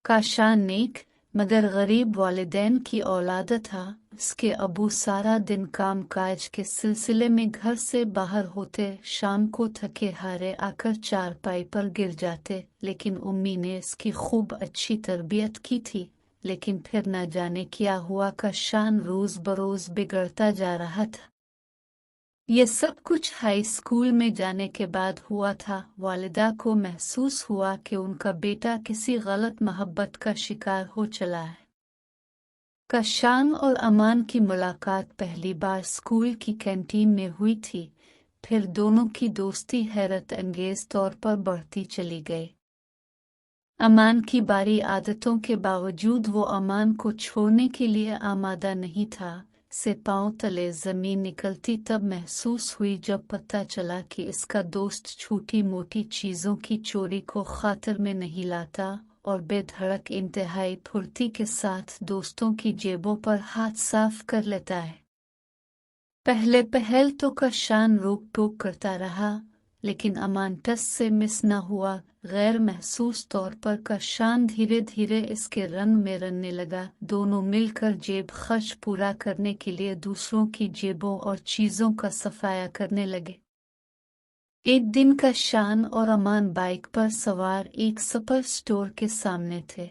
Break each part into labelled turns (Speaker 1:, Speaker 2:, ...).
Speaker 1: काशान नेक मगर गरीब वालिदैन की औलाद था। उसके अबू सारा दिन काम काज के सिलसिले में घर से बाहर होते, शाम को थके हारे आकर चारपाई पर गिर जाते। लेकिन उम्मी ने इसकी खूब अच्छी तरबियत की थी, लेकिन फिर न जाने क्या हुआ, काशान रोज बरोज बिगड़ता जा रहा था। ये सब कुछ हाई स्कूल में जाने के बाद हुआ था। वालिदा को महसूस हुआ कि उनका बेटा किसी गलत मोहब्बत का शिकार हो चला है। काशान और अमान की मुलाकात पहली बार स्कूल की कैंटीन में हुई थी। फिर दोनों की दोस्ती हैरत अंगेज तौर पर बढ़ती चली गई। अमान की बारी आदतों के बावजूद वो अमान को छोड़ने के लिए आमादा नहीं था। से पांव तले जमीन निकलती तब महसूस हुई जब पता चला कि इसका दोस्त छोटी मोटी चीजों की चोरी को खातिर में नहीं लाता और बेधड़क इंतहाई फुर्ती के साथ दोस्तों की जेबों पर हाथ साफ कर लेता है। पहले पहल तो काशान रोक टोक करता रहा, लेकिन अमान टस से मिस न हुआ। गैर महसूस तौर पर काशान धीरे धीरे इसके रंग में रंगने लगा। दोनों मिलकर जेब खर्च पूरा करने के लिए दूसरों की जेबों और चीजों का सफाया करने लगे। एक दिन काशान और अमान बाइक पर सवार एक सुपर स्टोर के सामने थे।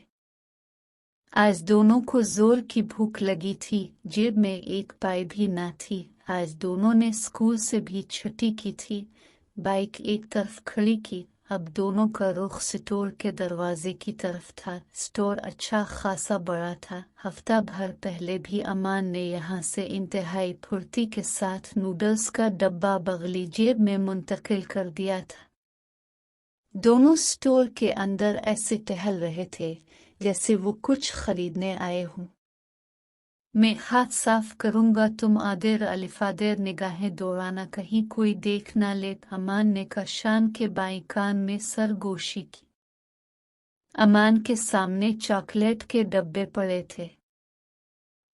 Speaker 1: आज दोनों को जोर की भूख लगी थी, जेब में एक पाई भी न थी। आज दोनों ने स्कूल से भी छुट्टी की थी। बाइक एक तरफ खड़ी की। अब दोनों का रुख स्टोर के दरवाजे की तरफ था। स्टोर अच्छा खासा बड़ा था। हफ्ता भर पहले भी अमान ने यहाँ से इंतहाई फुर्ती के साथ नूडल्स का डब्बा बगली जेब में मुंतकिल कर दिया था। दोनों स्टोर के अंदर ऐसे टहल रहे थे जैसे वो कुछ खरीदने आए हों। मैं हाथ साफ करूंगा, तुम आदेर अलिफादेर निगाहें दौड़ाना, कहीं कोई देख न ले। अमान ने काशान के बाएं कान में सरगोशी की। अमान के सामने चॉकलेट के डब्बे पड़े थे।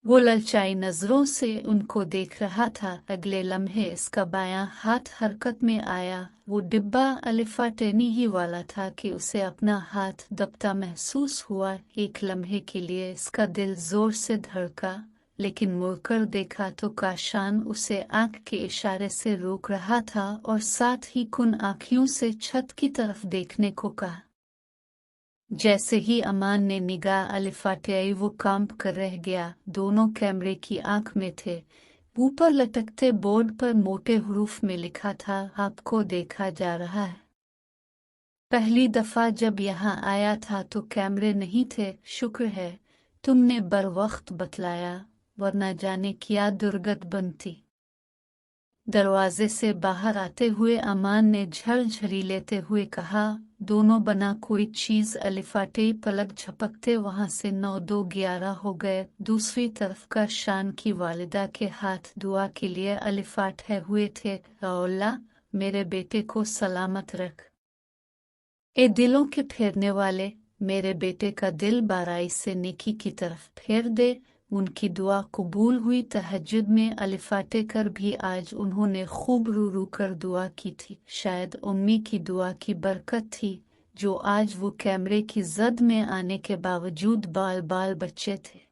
Speaker 1: वो ललचाई नजरों से उनको देख रहा था। अगले लम्हे इसका बायां हाथ हरकत में आया। वो डिब्बा अलिफा टेनी ही वाला था कि उसे अपना हाथ दबता महसूस हुआ। एक लम्हे के लिए इसका दिल जोर से धड़का, लेकिन मुड़कर देखा तो काशान उसे आंख के इशारे से रोक रहा था और साथ ही कुन आंखियों से छत की तरफ देखने को कहा। जैसे ही अमान ने निगाह अलिफाटियाई वो कांप कर रह गया। दोनों कैमरे की आंख में थे। ऊपर लटकते बोर्ड पर मोटे हुरूफ में लिखा था, आपको देखा जा रहा है। पहली दफा जब यहाँ आया था तो कैमरे नहीं थे। शुक्र है तुमने बरवक्त बतलाया, वरना जाने क्या दुर्गत बनती। दरवाजे से बाहर आते हुए अमान ने झरझरी लेते हुए कहा। दोनों बना कोई चीज अलिफाटे पलक झपकते वहां से 9-2-11 हो गए। दूसरी तरफ काशान की वालिदा के हाथ दुआ के लिए अलिफाटे हुए थे। अल्लाह मेरे बेटे को सलामत रख। ए दिलों के फेरने वाले, मेरे बेटे का दिल बाराई से नेकी की तरफ फेर दे। उनकी दुआ कबूल हुई। तहज्जुद में अलिफाटे कर भी आज उन्होंने खूब रू रू कर दुआ की थी। शायद उम्मी की दुआ की बरकत थी जो आज वो कैमरे की जद में आने के बावजूद बाल बाल बच्चे थे।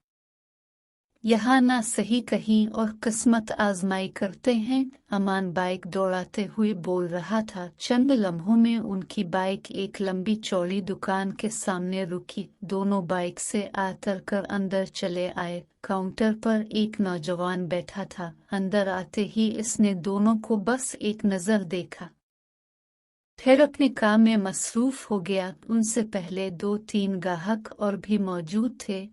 Speaker 1: यहाँ ना सही कहीं और किस्मत आजमाई करते हैं। अमान बाइक दौड़ाते हुए बोल रहा था। चंद लम्हों में उनकी बाइक एक लंबी चौड़ी दुकान के सामने रुकी। दोनों बाइक से उतर कर अंदर चले आए। काउंटर पर एक नौजवान बैठा था। अंदर आते ही इसने दोनों को बस एक नजर देखा, फिर अपने काम में मसरूफ हो गया। उनसे पहले 2-3 गाहक और भी मौजूद थे।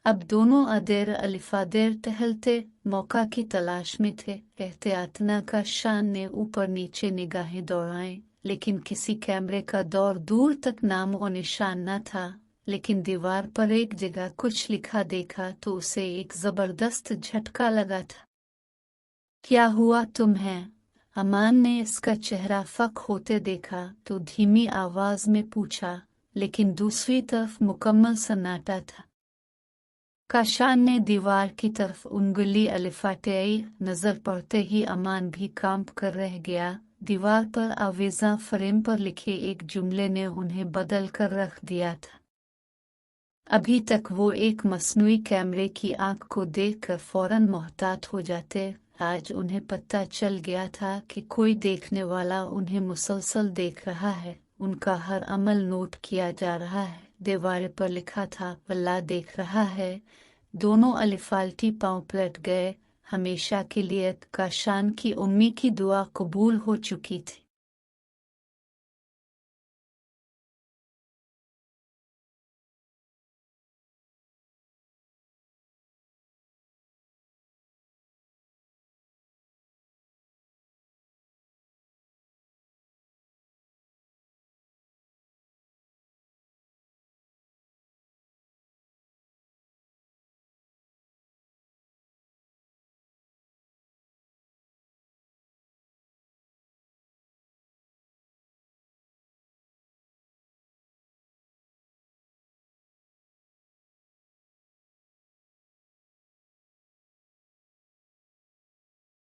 Speaker 1: अब दोनों अदेर अलिफादेर टहलते मौका की तलाश में थे। एहतियातना काशान ने ऊपर नीचे निगाहें दौड़ाई, लेकिन किसी कैमरे का दौर दूर तक नाम और निशान न था। लेकिन दीवार पर एक जगह कुछ लिखा देखा तो उसे एक जबरदस्त झटका लगा था। क्या हुआ तुम्हें? अमान ने इसका चेहरा फक होते देखा तो धीमी आवाज में पूछा, लेकिन दूसरी तरफ मुकम्मल सन्नाटा था। काशान ने दीवार की तरफ उंगली अलिफाटियाई। नजर पड़ते ही अमान भी कांप कर रह गया। दीवार पर आवेजा फ्रेम पर लिखे एक जुमले ने उन्हें बदल कर रख दिया था। अभी तक वो एक मस्नूई कैमरे की आंख को देखकर फौरन मोहतात हो जाते। आज उन्हें पता चल गया था कि कोई देखने वाला उन्हें मुसलसल देख रहा है। उनका हर अमल नोट किया जा रहा है। दीवार पर लिखा था, अल्लाह देख रहा है। दोनों अलिफाल्टी पांव पलट गए। हमेशा के लिए काशान की उम्मी की दुआ कबूल हो चुकी थी।